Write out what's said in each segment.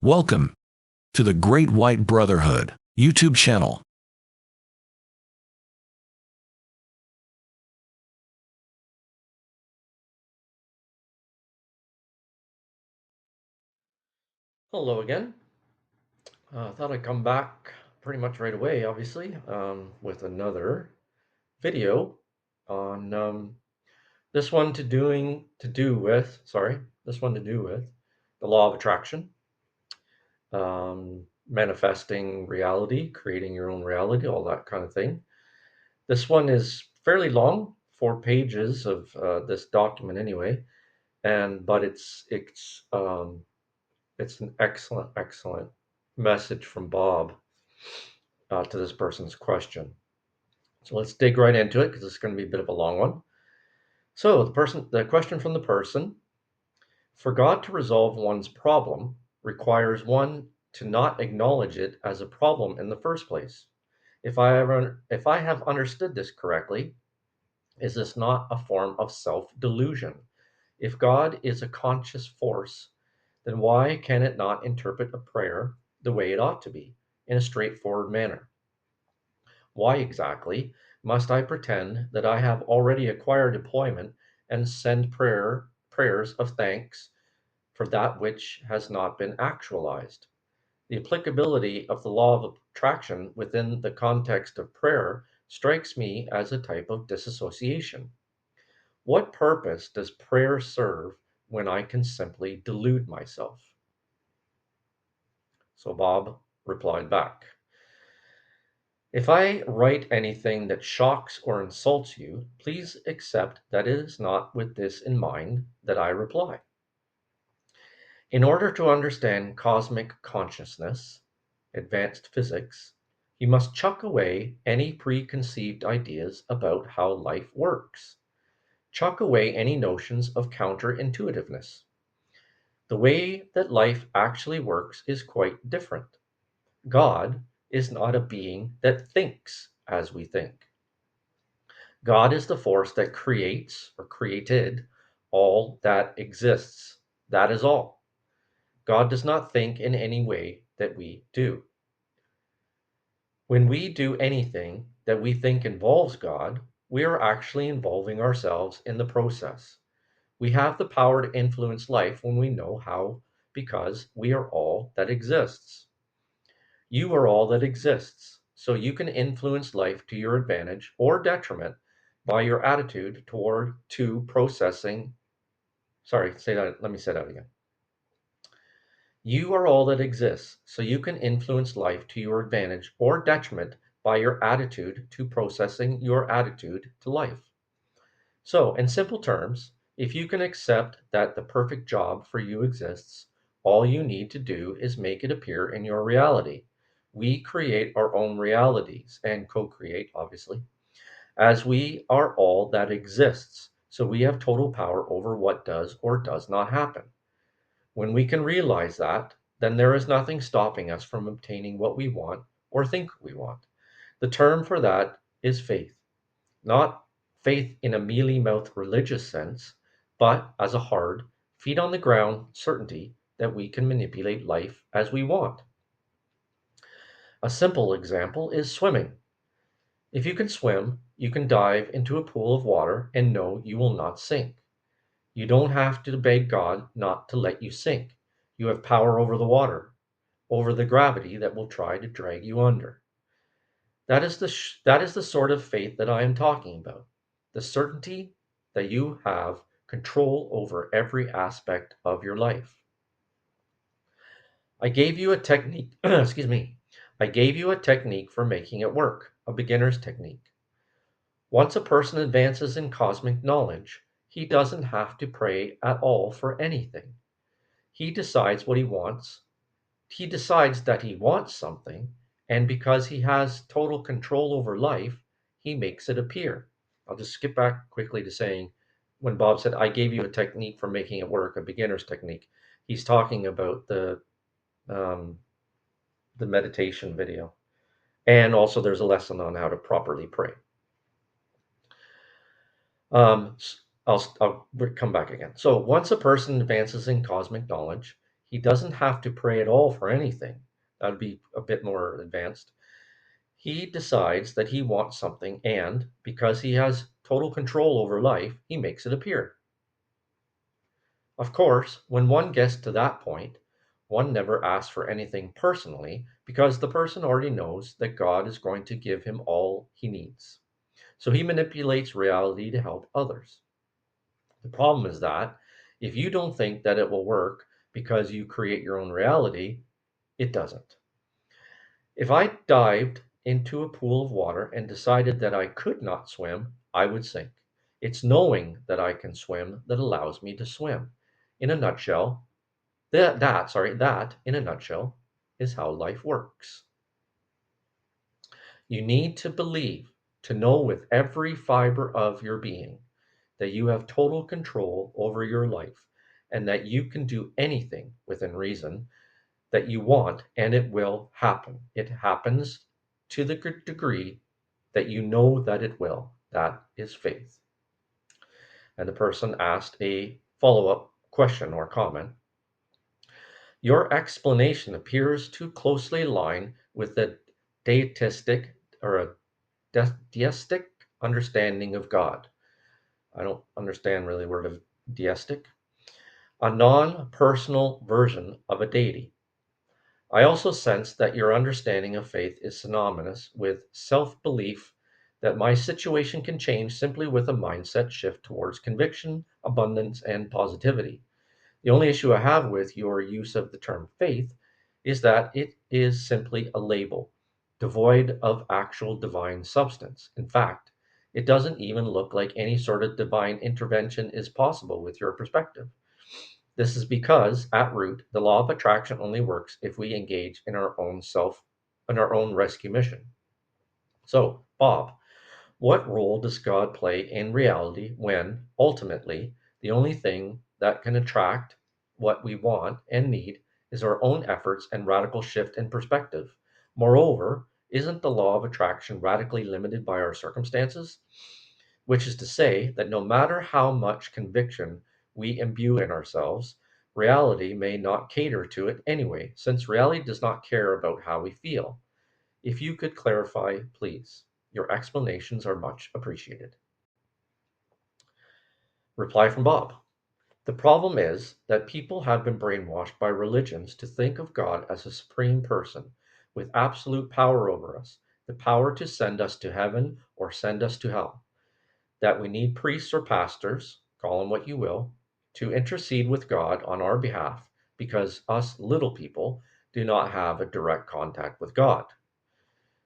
Welcome to the Great White Brotherhood YouTube channel. Hello again. I thought I'd come back pretty much right away, obviously, with another video on this one to do with, this one to do with the law of attraction, manifesting reality, creating your own reality, all that kind of thing. This one is fairly long, 4 pages of this document anyway, but it's an excellent message from Bob to this person's question. So let's dig right into it because it's going to be a bit of a long one. So the question from the person: for God to resolve one's problem requires one to not acknowledge it as a problem in the first place. If I have understood this correctly, is this not a form of self-delusion? If God is a conscious force, then why can it not interpret a prayer the way it ought to be, in a straightforward manner? Why exactly must I pretend that I have already acquired employment and send prayers of thanks for that which has not been actualized? The applicability of the law of attraction within the context of prayer strikes me as a type of disassociation. What purpose does prayer serve when I can simply delude myself? So Bob replied back: if I write anything that shocks or insults you, please accept that it is not with this in mind that I reply. In order to understand cosmic consciousness, advanced physics, you must chuck away any preconceived ideas about how life works. Chuck away any notions of counterintuitiveness. The way that life actually works is quite different. God is not a being that thinks as we think. God is the force that creates or created all that exists. That is all. God does not think in any way that we do. When we do anything that we think involves God, we are actually involving ourselves in the process. We have the power to influence life when we know how, because we are all that exists. You are all that exists, so you can influence life to your advantage or detriment by your attitude toward to processing. Sorry, say that. Let me say that again. You are all that exists, so you can influence life to your advantage or detriment by your attitude to processing your attitude to life. So, in simple terms, if you can accept that the perfect job for you exists, all you need to do is make it appear in your reality. We create our own realities and co create, obviously, as we are all that exists. So we have total power over what does or does not happen. When we can realize that, then there is nothing stopping us from obtaining what we want or think we want. The term for that is faith. Not faith in a mealy mouthed religious sense, but as a hard, feet on the ground certainty that we can manipulate life as we want. A simple example is swimming. If you can swim, you can dive into a pool of water and know you will not sink. You don't have to beg God not to let you sink. You have power over the water, over the gravity that will try to drag you under. That is the sort of faith that I am talking about. The certainty that you have control over every aspect of your life. I gave you a technique, excuse me. I gave you a technique for making it work, a beginner's technique. Once a person advances in cosmic knowledge, he doesn't have to pray at all for anything. He decides what he wants. He decides that he wants something, and because he has total control over life, he makes it appear. I'll just skip back quickly to saying when Bob said, I gave you a technique for making it work, a beginner's technique, he's talking about um, the meditation video. And also, there's a lesson on how to properly pray. I'll come back again. So, once a person advances in cosmic knowledge, He doesn't have to pray at all for anything. That would be a bit more advanced. He decides that he wants something, and because he has total control over life, he makes it appear. Of course, when one gets to that point, one never asks for anything personally because the person already knows that God is going to give him all he needs. So he manipulates reality to help others. The problem is that if you don't think that it will work because you create your own reality, it doesn't. If I dived into a pool of water and decided that I could not swim, I would sink. It's knowing that I can swim that allows me to swim. In a nutshell, that in a nutshell is how life works. You need to believe, to know with every fiber of your being that you have total control over your life and that you can do anything within reason that you want and it will happen. It happens to the degree that you know that it will. That is faith. And the person asked a follow up question or comment. Your explanation appears to closely align with the deistic or a deistic understanding of God. I don't understand really the word of deistic. A non personal version of a deity. I also sense that your understanding of faith is synonymous with self belief that my situation can change simply with a mindset shift towards conviction, abundance, and positivity. The only issue I have with your use of the term faith is that it is simply a label, devoid of actual divine substance. In fact, it doesn't even look like any sort of divine intervention is possible with your perspective. This is because, at root, the law of attraction only works if we engage in our own rescue mission. So, Bob, what role does God play in reality when, ultimately, the only thing that can attract what we want and need is our own efforts and radical shift in perspective? Moreover, isn't the law of attraction radically limited by our circumstances? Which is to say that no matter how much conviction we imbue in ourselves, reality may not cater to it anyway, since reality does not care about how we feel. If you could clarify, please. Your explanations are much appreciated. Reply from Bob. The problem is that people have been brainwashed by religions to think of God as a supreme person with absolute power over us, the power to send us to heaven or send us to hell. That we need priests or pastors, call them what you will, to intercede with God on our behalf because us little people do not have a direct contact with God.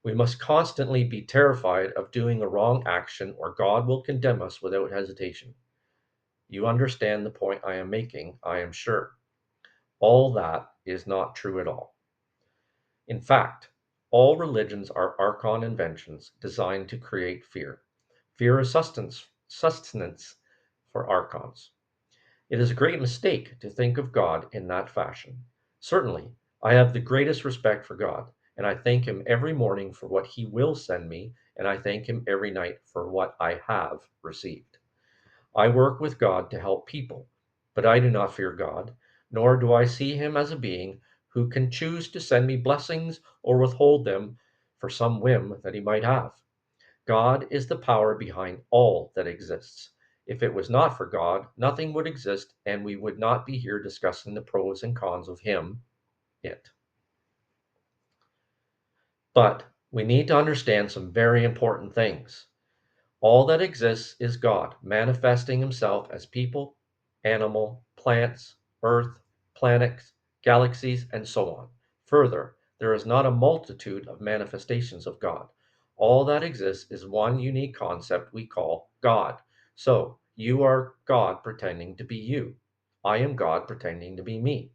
We must constantly be terrified of doing a wrong action or God will condemn us without hesitation. You understand the point I am making, I am sure. All that is not true at all. In fact, all religions are archon inventions designed to create fear. Fear is sustenance for archons. It is a great mistake to think of God in that fashion. Certainly, I have the greatest respect for God, and I thank Him every morning for what He will send me, and I thank Him every night for what I have received. I work with God to help people, but I do not fear God, nor do I see Him as a being who can choose to send me blessings or withhold them for some whim that He might have. God is the power behind all that exists. If it was not for God, nothing would exist, and we would not be here discussing the pros and cons of Him, it. But we need to understand some very important things. All that exists is God manifesting Himself as people, animal, plants, earth, planets, galaxies, and so on. Further, there is not a multitude of manifestations of God. All that exists is one unique concept we call God. So, you are God pretending to be you. I am God pretending to be me.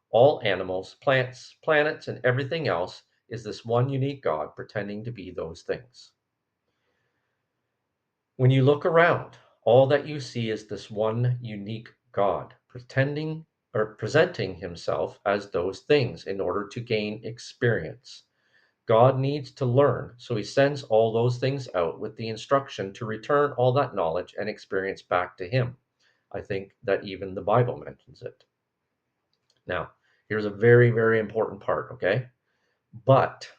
All animals, plants, planets, and everything else is this one unique God pretending to be those things. When you look around, all that you see is this one unique God pretending or presenting himself as those things in order to gain experience. God needs to learn, so he sends all those things out with the instruction to return all that knowledge and experience back to him. I think that even the Bible mentions it. Now, Here's a very, very important part, okay? But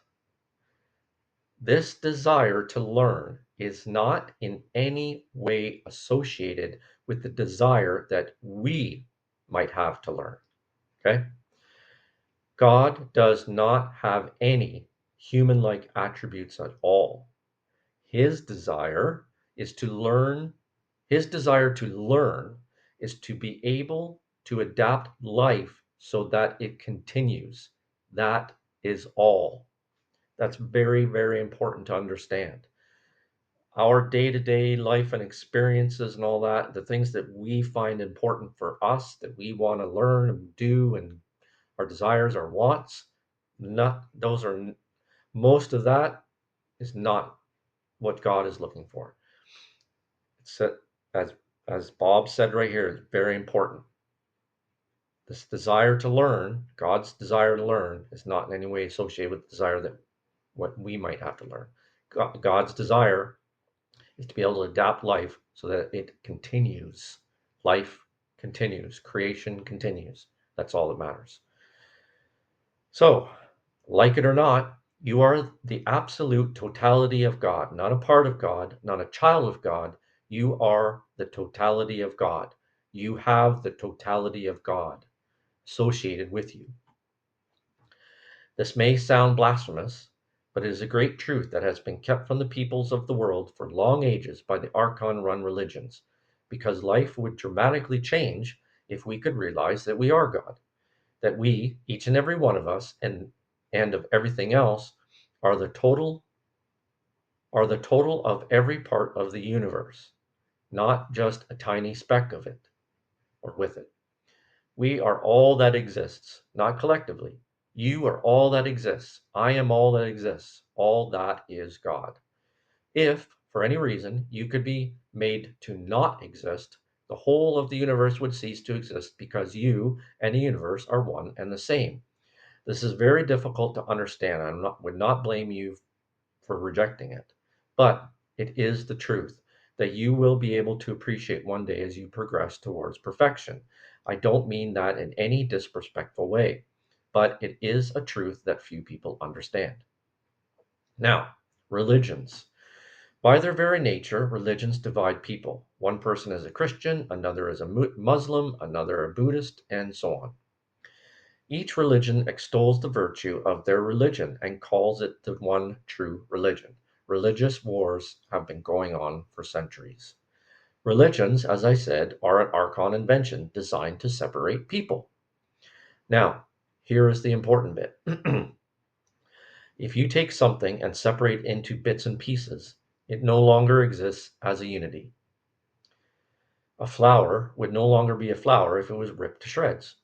this desire to learn is not in any way associated with the desire that we might have to learn, okay? God does not have any human-like attributes at all. His desire is to learn, his desire to learn is to be able to adapt life so that it continues. That is all. That's very, very important to understand. Our day-to-day life and experiences and all that, the things that we find important for us, that we want to learn and do, and our desires, our wants, not those are most of that is not what God is looking for. It's as Bob said right here, it's very important. This desire to learn, God's desire to learn, is not in any way associated with the desire that what we might have to learn. God's desire is to be able to adapt life so that it continues. Life continues, creation continues. That's all that matters. So, like it or not, you are the absolute totality of God, not a part of God, not a child of God. You are the totality of God. You have the totality of God associated with you. This may sound blasphemous, but it is a great truth that has been kept from the peoples of the world for long ages by the archon run religions, because life would dramatically change if we could realize that we are God, that we, each and every one of us, and of everything else, are the total of every part of the universe, not just a tiny speck of it or with it. We are all that exists, not collectively. You are all that exists. I am all that exists. All that is God. If, for any reason, you could be made to not exist, the whole of the universe would cease to exist because you and the universe are one and the same. This is very difficult to understand. Would not blame you for rejecting it, but it is the truth that you will be able to appreciate one day as you progress towards perfection. I don't mean that in any disrespectful way, but it is a truth that few people understand. Now, religions. By their very nature, religions divide people. One person is a Christian, another is a Muslim, another a Buddhist, and so on. Each religion extols the virtue of their religion and calls it the one true religion. Religious wars have been going on for centuries. Religions, as I said, are an archon invention designed to separate people. Now, here is the important bit. If you take something and separate it into bits and pieces, it no longer exists as a unity. A flower would no longer be a flower if it was ripped to shreds.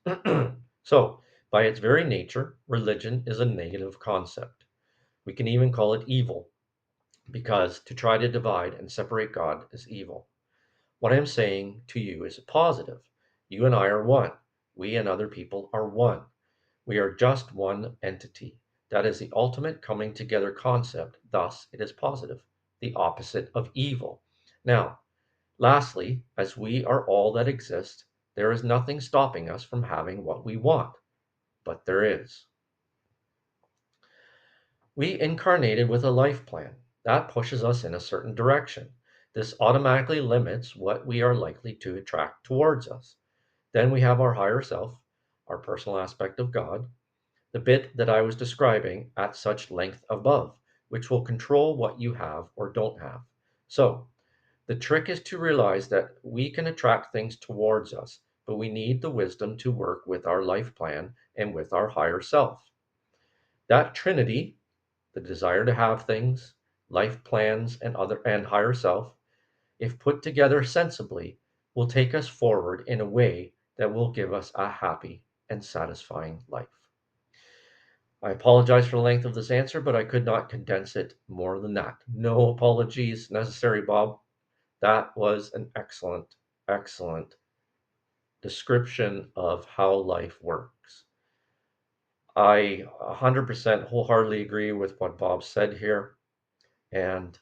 So, by its very nature, religion is a negative concept. We can even call it evil, because to try to divide and separate God is evil. What I am saying to you is positive. You and I are one. We and other people are one. We are just one entity. That is the ultimate coming together concept. Thus, it is positive, the opposite of evil. Now, lastly, as we are all that exists, there is nothing stopping us from having what we want, but there is. We incarnated with a life plan that pushes us in a certain direction. This automatically limits what we are likely to attract towards us. Then we have our higher self, our personal aspect of God, the bit that I was describing at such length above, which will control what you have or don't have. So, the trick is to realize that we can attract things towards us, but we need the wisdom to work with our life plan and with our higher self. That trinity, the desire to have things, life plans, and higher self, if put together sensibly, will take us forward in a way that will give us a happy and satisfying life. I apologize for the length of this answer, but I could not condense it more than that. No apologies necessary, Bob. That was an excellent, excellent description of how life works. I 100% wholeheartedly agree with what Bob said here. And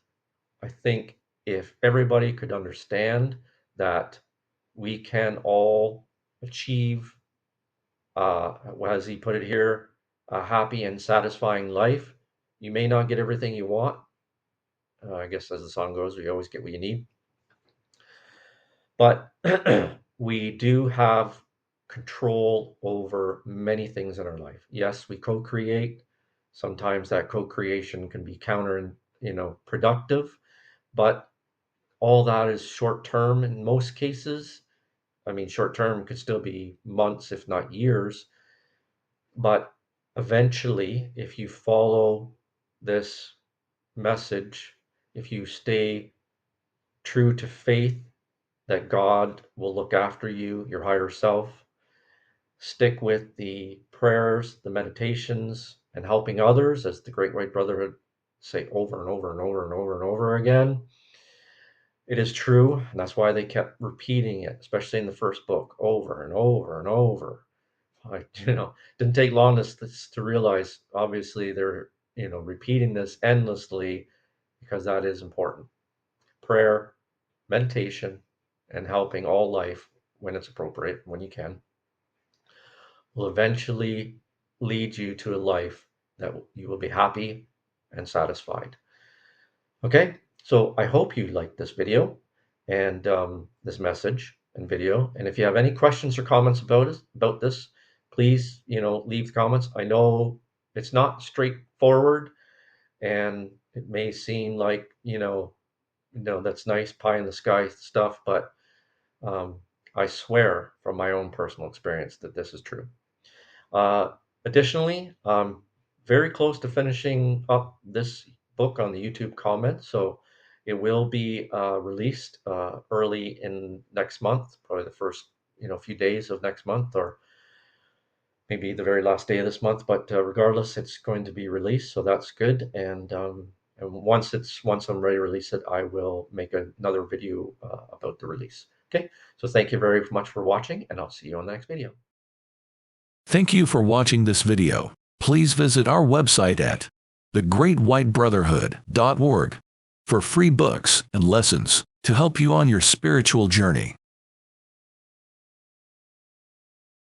I think if everybody could understand that we can all achieve As he put it here, a happy and satisfying life. You may not get everything you want. I guess as the song goes, you always get what you need. But we do have control over many things in our life. Yes, we co-create. Sometimes that co-creation can be productive, but all that is short term in most cases. I mean, short term could still be months, if not years. But eventually, if you follow this message, if you stay true to faith that God will look after you, your higher self, stick with the prayers, the meditations, and helping others, as the Great White Brotherhood say over and over and over and over and over again. It is true, and that's why they kept repeating it, especially in the first book, over and over and over. Didn't take long to realize, obviously, they're, repeating this endlessly because that is important. Prayer, meditation, and helping all life when it's appropriate, when you can, will eventually lead you to a life that you will be happy and satisfied. Okay, so I hope you liked this video and this message and video. And if you have any questions or comments about this, please, leave comments. I know it's not straightforward, and it may seem like, that's nice pie in the sky stuff, but um, I swear from my own personal experience that this is true. Uh, Additionally, very close to finishing up this book on the YouTube comments, so it will be released early in next month, probably the first few days of next month, or maybe the very last day of this month. But regardless, it's going to be released, so that's good. And once I'm ready to release it, I will make another video about the release. Okay, so thank you very much for watching, and I'll see you on the next video. Thank you for watching this video. Please visit our website at thegreatwhitebrotherhood.org for free books and lessons to help you on your spiritual journey.